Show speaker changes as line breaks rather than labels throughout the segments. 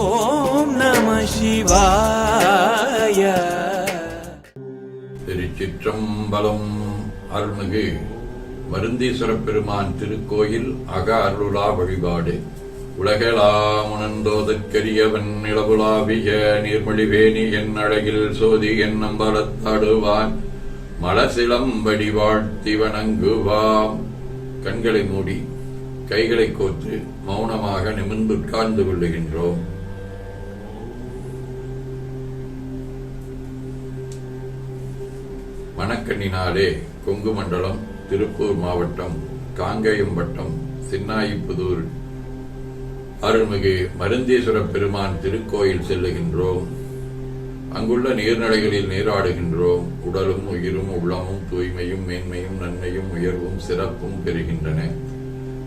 ஓம் நம சிவாய.
திருச்சிற்றம்பலம். அருள்மிகு மருந்தீஸ்வரப் பெருமான் திருக்கோயில் அக அருளா வழிபாடு. உலகெலாமுணர்ந்தோதற்கரியவன் இளபுலாவிய நீர்மொழிவேணி என் அழகில் சோதி என் அம்பலத்தாடுவான் மலசிலம்படி வாழ்த்தி வணங்குவாம். கண்களை மூடி கைகளை கோர்த்து மௌனமாக நிமிர்ந்து உட்கார்ந்து கொள்ளுகின்றோம். மணக்கண்ணினாலே கொங்கு மண்டலம், திருப்பூர் மாவட்டம், காங்கேயம் வட்டம், சின்னாயிப்புதூர் அருள்மிகு மருந்தீஸ்வரப் பெருமான் திருக்கோயில் செல்லுகின்றோம். அங்குள்ள நீர்நிலைகளில் நீராடுகின்றோம். உடலும் உயிரும் உள்ளமும் தூய்மையும் மேன்மையும் நன்மையும் உயர்வும் சிறப்பும் பெறுகின்றன.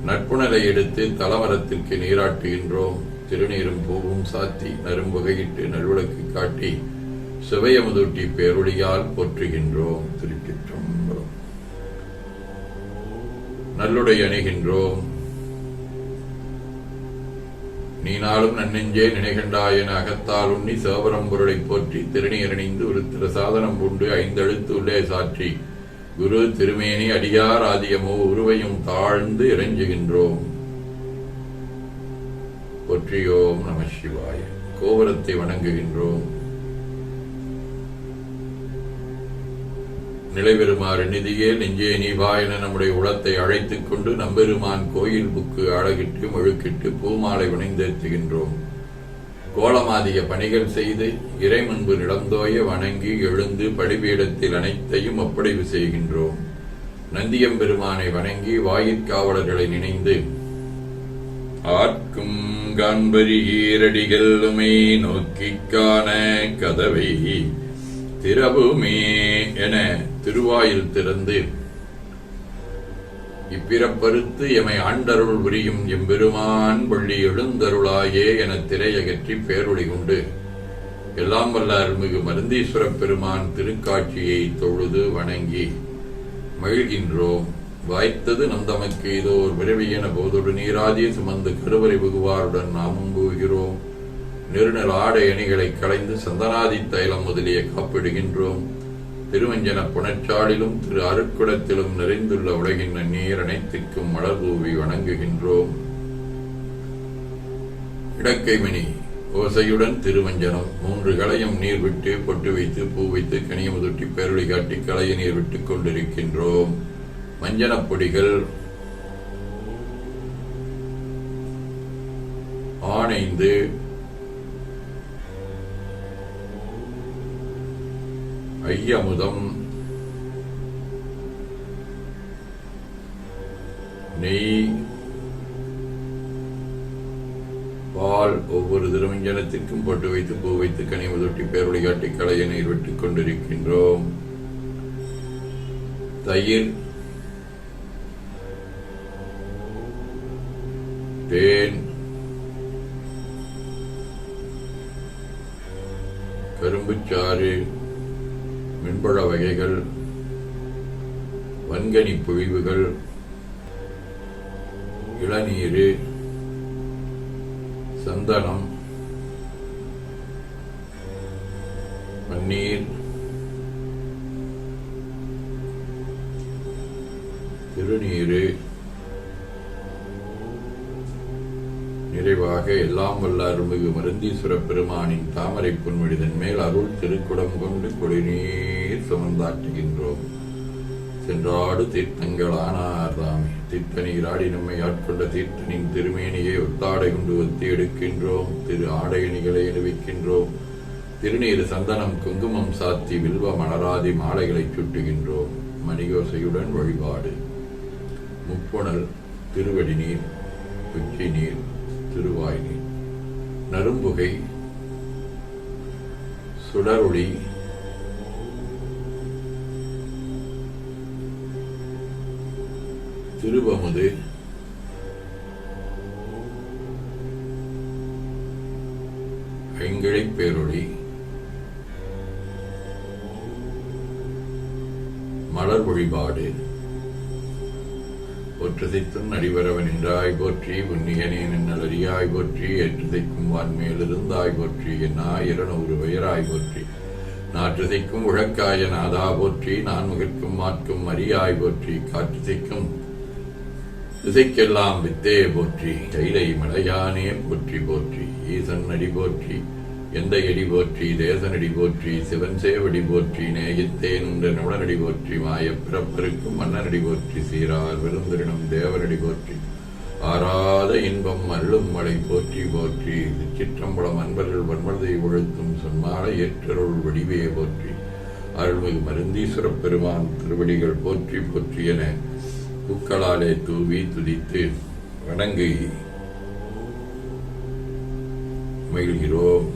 நட்புணலை எடுத்து தலமரத்திற்கு நீராட்டுகின்றோம். திருநீரும் பூவும் சாத்தி நரும்புகையிட்டு நல்விளக்கு காட்டி சுவையமுதூட்டி பேரொழியால் போற்றுகின்றோம். திருச்சிற்றம்பலம். நல்லுடை அணிகின்றோம். நீ நாளும் நன்னெஞ்சே நினைகண்டாயன அகத்தால் உண்ணி சேவரம் பொருளை போற்றி திருநீரணிந்து ஒரு திரு சாதனம் உண்டு ஐந்தெழுத்து உள்ளே சாற்றி குரு திருமேனி அடியார் ஆதியமோ உருவையும் தாழ்ந்து இறைஞ்சுகின்றோம். போற்றியோம் நம சிவாய. கோபுரத்தை வணங்குகின்றோம். நிலைபெறுமாறு நிதியே நெஞ்சே நீவா என நம்முடைய உளத்தை அழைத்துக் கொண்டு நம்பெருமான் கோயில் புக்கு அழகிட்டு முழுக்கிட்டு பூமாலை வினைந்தேற்றுகின்றோம். கோலமாதிய பணிகள் செய்து இறை முன்பு நிலந்தோய வணங்கி எழுந்து படிபீடத்தில் அனைத்தையும் ஒப்படைவு செய்கின்றோம். நந்தியம்பெருமானை வணங்கி வாயிற்காவலர்களை நினைந்து ஆர்க்கும் காண்பரி ஈரடிகளுமே நோக்கிக் காண கதவை திறவுமே என திருவாயில் திறந்து இப்பிறப்பறுத்து எமை ஆண்டருள் புரியும் எம்பெருமான் பள்ளி எழுந்தருளாயே என திரையகற்றி பேரொளி கொண்டு எல்லாம் வல்ல அருள்மிகு மருந்தீஸ்வரப் பெருமான் திருக்காட்சியை தொழுது வணங்கி மகிழ்கின்றோம். வாய்த்தது நம் தமக்கு இதோ ஒரு விரைவியென போதொடு நீராதி சுமந்து கருவறை புகுவாருடன் நாமும் புகுகிறோம். நெருநல் ஆடை அணிகளை களைந்து சந்தனாதி தைலம் முதலிய காப்பிடுகின்றோம். திருவஞ்சன புனச்சாலிலும் திரு அருட்குடத்திலும் நிறைந்துள்ள உலகின் நன்னீர் அனைத்திற்கும் மலர் தூவி வணங்குகின்றோம். இடக்கைமணி ஓசையுடன் திருவஞ்சனம் 3 களையும் நீர் விட்டு பொட்டு வைத்து பூ வைத்து கனியமுதுட்டி பேரொளி காட்டி களைய நீர் விட்டுக் கொண்டிருக்கின்றோம். மஞ்சனப் பொடிகள் ஆணைந்து ஐயமுதம் நெய் பால் ஒவ்வொரு திருமஞ்சனத்திற்கும் போட்டு வைத்து பூ வைத்து கனிமுதொட்டி பேரொளி காட்டி களைய நீர் விட்டுக் கொண்டிருக்கின்றோம். தயிர், தேன், கரும்புச்சாறு, மின்பழ வகைகள், வன்கனி பொழிவுகள், இளநீர், சந்தனம், பன்னீர், திருநீர், நிறைவாக எல்லாம் வல்ல அருள்மிகு மருந்தீஸ்வரப் பெருமானின் தாமரை பொன்முடிதன் மேல் அருள் திருக்குடம் கொண்டு குடிநீர் சுமந்தாட்டுகின்றோம். சென்றாடு தீர்த்தங்களானார் தாமே தீர்த்தநீராடி நம்மை ஆட்கொண்ட தீர்த்தனின் திருமேனியை ஒத்தாடை கொண்டு ஒத்தி எடுக்கின்றோம். திரு ஆடையணிகளை அணிவிக்கின்றோம். திருநீர் சந்தனம் குங்குமம் சாத்தி வில்வ மலராதி மாலைகளை சுட்டுகின்றோம். மணியோசையுடன் வழிபாடு. முப்புணல், திருவடி நீர், உச்சி நீர், திருவாய் நீர், நரும்புகை, சுடரொளி, திருவமுது, ஐங்கிழை பேரொளி, மலர் வழிபாடு, பொற்றசைத்தும் அடிவரவன் என்றாய் போற்றி, புண்ணியனே நன்னலறியாய் போற்றி, ஏற்றுதைக்கும் வான்மேலிருந்தாய் போற்றி, என்னா 200 வயராய் போற்றி, நாற்றுதைக்கும் உழக்காய நாதா போற்றி, நான் முகற்கும் மாற்கும் அரியாய் போற்றி, காற்றுதைக்கும் திசைக்கெல்லாம் வித்தே போற்றி, கைலை மலையானே போற்றி போற்றி, ஈசன் அடி போற்றி, எந்த எடி போற்றி, தேசனடி போற்றி, சிவன் சேவடி போற்றி, நேயத்தே நின்ற நுடனடி போற்றி, மாயப் பிறப்பருக்கும் மன்னனடி போற்றி, சீரார் விருந்திரினம் தேவனடி போற்றி, ஆராத இன்பம் அருளும் மழை போற்றி போற்றி, சிற்றம்பலம் அன்பர்கள் வன்மதை ஒழுத்தும் சொன்மாலை ஏற்றருள் வடிவே போற்றி, அருள்மிகு மருந்தீஸ்வரப் பெருமான் திருவடிகள் போற்றி போற்றி என பூக்களாலே தூவி துதித்து வணங்கி மகிழ்கிறோம்.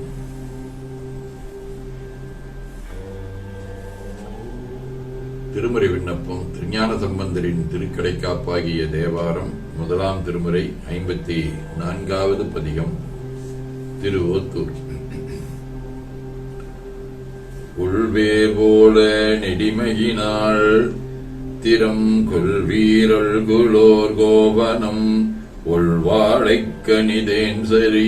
திருமுறை விண்ணப்பம். திருஞான சம்பந்தரின் திருக்கடைக்காப்பாகிய தேவாரம் முதலாம் திருமுறை 54வது பதிகம். திருவோத்தூர். உள்வேர் போல நெடிமையினாள் திறம் கொள்வீரல் குலோர் கோவனம் ஒள்வாழைக் கனிதேன் சரி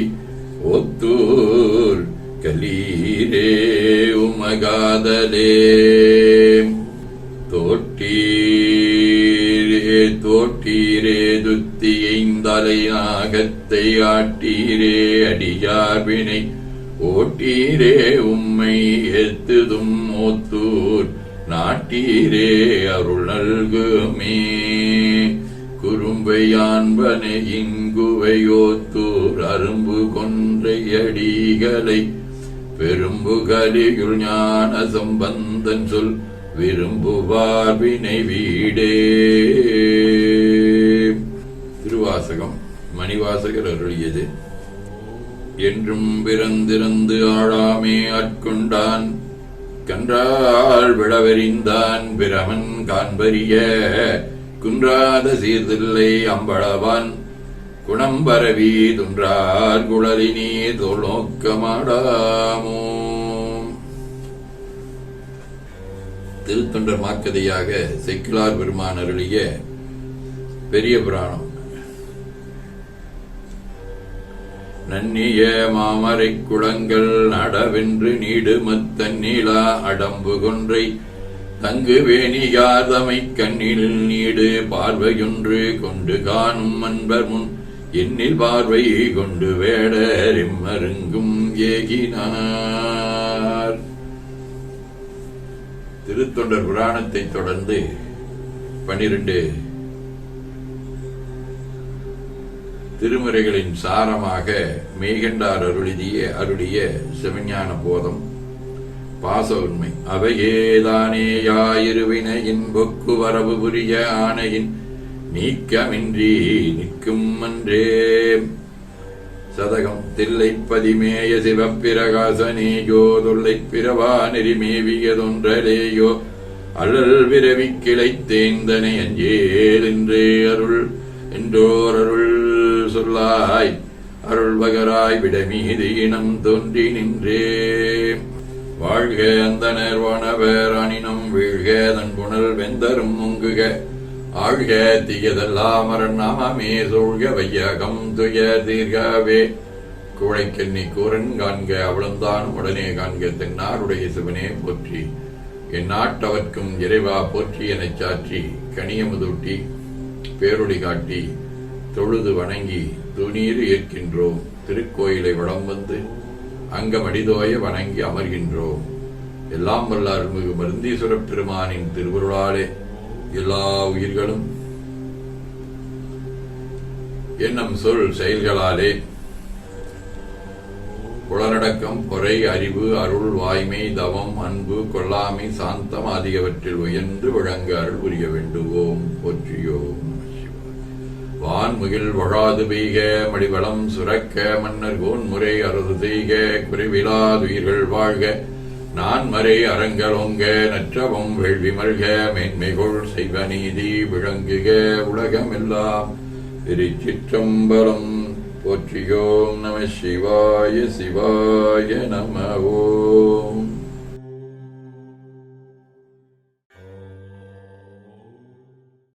ஒத்தூர் கலீரே உமகாதலே தோட்டீரே துத்தியைந்தலை நாகத்தை ஆட்டீரே அடியார்வினை ஓட்டீரே உம்மை ஏத்துதும் ஓத்தூர் நாட்டீரே அருள் நல்குமே குறும்பையான்பனை இங்குவையோத்தூர் அரும்பு கொன்றையடிகளை பெரும்பு கலியுள் ஞான சம்பந்தன் சொல் விரும்புவார் வினை வீடே. திருவாசகம். மணிவாசகர் அருளியது. என்றும் பிறந்திருந்து ஆழாமே ஆட்கொண்டான் கன்றாள் விளவெறிந்தான் பிரமன் காண்பரிய குன்றாத சீர்தில்லை அம்பளவான் குணம்பரவி துன்றார் குழலினே தொல்நோக்கமாடாமோ. திருத்தொண்டர் மாக்கதையாக செக்கிலார் பெருமான் அருளிய பெரிய புராணம். நன்னிய மாமரைக் குளங்கள் நடவென்று நீடுமத்தன் நீளா அடம்பு கொன்றை தங்கு வேணியார் தமை கண்ணில் நீடு பார்வையொன்று கொண்டு காணும் அன்பர் முன் எண்ணில் பார்வை கொண்டு வேடர் எம்மருங்கும் ஏகினார். திருத்தொண்டர் புராணத்தை தொடர்ந்து 12 திருமுறைகளின் சாரமாக மெய்கண்டார் அருளிய சிவஞான போதம் பாச உண்மை. அவையேதானேயாயிருவினையின் பொக்கு வரவு புரிய ஆணையின் நீக்கமின்றி நிற்கும் அன்றே. சதகம். தில்லைப் பதிமேய சிவப்பிரகாசனேயோ தொல்லைப் பிறவா நெறிமேவியதொன்றலேயோ அழல் விரவி கிளைத்தேந்தனை அஞ்சேல் என்றே அருள் என்றோர் அருள் சொல்லாய் அருள்வகராய் விடமீது இனம் தோன்றி நின்றே. வாழ்க அந்தனர் வானவர் அணினம் வீழ்க தன்புணல் வெந்தரும் முங்குக ஆழ்க தீயதெல்லாம் மரணாமே சூழ்க வையகம் துய தீர்கவே. கூழைக்கண்ணி கூரன் காண்க அவளந்தானும் உடனே காண்க தென்னாருடைய சிவனே போற்றி. என் நாட்டவர்க்கும் இறைவா போற்றி எனச் சாற்றி கனியமுதூட்டி பேரொளி காட்டி தொழுது வணங்கி துணீர் ஏற்கின்றோம். திருக்கோயிலை வடம் வந்து அங்கமடிதோய வணங்கி அமர்கின்றோம். எல்லாம் வல்ல அருள்மிகு மருந்தீஸ்வரப் பெருமானின் திருவுருளாலே எல்லா உயிர்களும் எண்ணம் சொல் செயல்களாலே புலனடக்கம் பொறை அறிவு அருள் வாய்மை தவம் அன்பு கொல்லாமை சாந்தம் ஆகியவற்றில் உயர்ந்து விளங்க அருள் புரிய வேண்டுவோம். போற்றியோம். வான்முகில் வழாது பெய்க மடிவளம் சுரக்க மன்னர் கோன்முறை அரசு செய்க குறைவிலாதுயிர்கள் வாழ்க நான்மறை அரங்கலோங்க நற்றவம் வேள்வி மல்க மேன்மைகொள் செய்வ நீதி விளங்குக உலகமெல்லாம். திருச்சிற்றம்பலம். போற்றியோம் நம சிவாய சிவாய நம ஓம்.